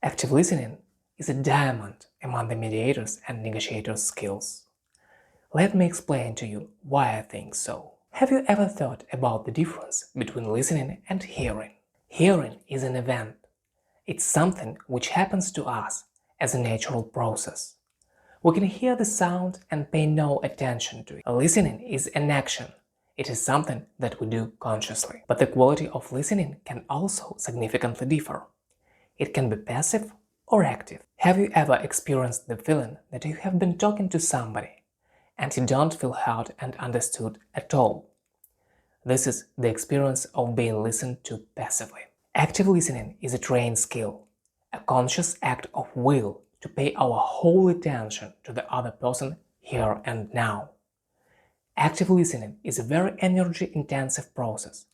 Active listening is a diamond among the mediators and negotiators' skills. Let me explain to you why I think so. Have you ever thought about the difference between listening and hearing? Hearing is an event. It's something which happens to us as a natural process. We can hear the sound and pay no attention to it. Listening is an action. It is something that we do consciously. But the quality of listening can also significantly differ. It can be passive or active. Have you ever experienced the feeling that you have been talking to somebody and you don't feel heard and understood at all? This is the experience of being listened to passively. Active listening is a trained skill, a conscious act of will to pay our whole attention to the other person here and now. Active listening is a very energy-intensive process,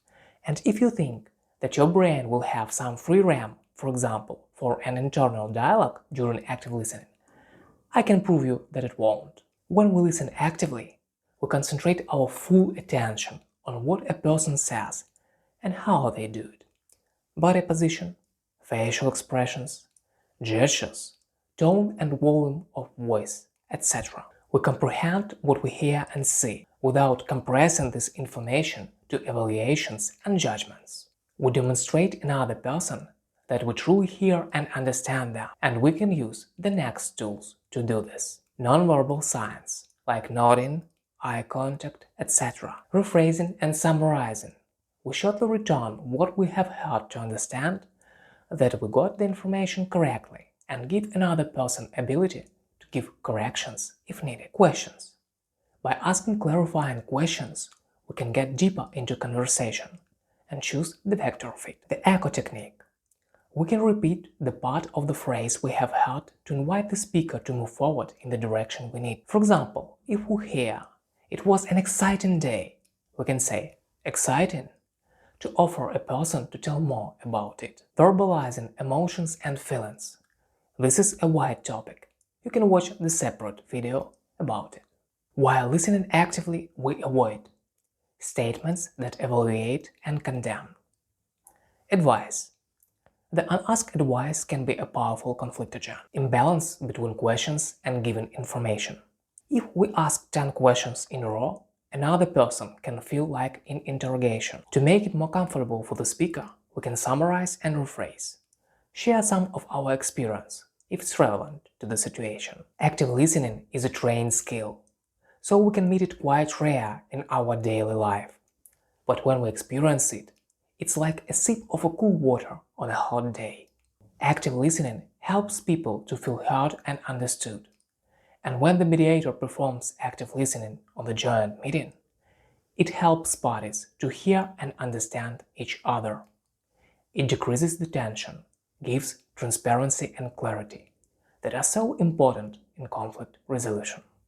and if you think that your brain will have some free RAM, for example, for an internal dialogue during active listening, I can prove you that it won't. When we listen actively, we concentrate our full attention on what a person says and how they do it. Body position, facial expressions, gestures, tone and volume of voice, etc. We comprehend what we hear and see without compressing this information to evaluations and judgments. We demonstrate another person that we truly hear and understand them, and we can use the next tools to do this. Nonverbal signs, like nodding, eye contact, etc. Rephrasing and summarizing. We shortly return what we have heard to understand that we got the information correctly and give another person ability to give corrections if needed. Questions. By asking clarifying questions, we can get deeper into conversation and choose the vector fit. The echo technique. We can repeat the part of the phrase we have heard to invite the speaker to move forward in the direction we need. For example, if we hear, "It was an exciting day," we can say, "exciting," to offer a person to tell more about it. Verbalizing emotions and feelings. This is a wide topic. You can watch the separate video about it. While listening actively, we avoid statements that evaluate and condemn. Advice. The unasked advice can be a powerful conflictogen. Imbalance between questions and given information. If we ask 10 questions in a row, another person can feel like in interrogation. To make it more comfortable for the speaker, we can summarize and rephrase. Share some of our experience, if it's relevant to the situation. Active listening is a trained skill, so we can meet it quite rare in our daily life. But when we experience it, it's like a sip of a cool water on a hot day. Active listening helps people to feel heard and understood. And when the mediator performs active listening on the joint meeting, it helps parties to hear and understand each other. It decreases the tension, gives transparency and clarity that are so important in conflict resolution.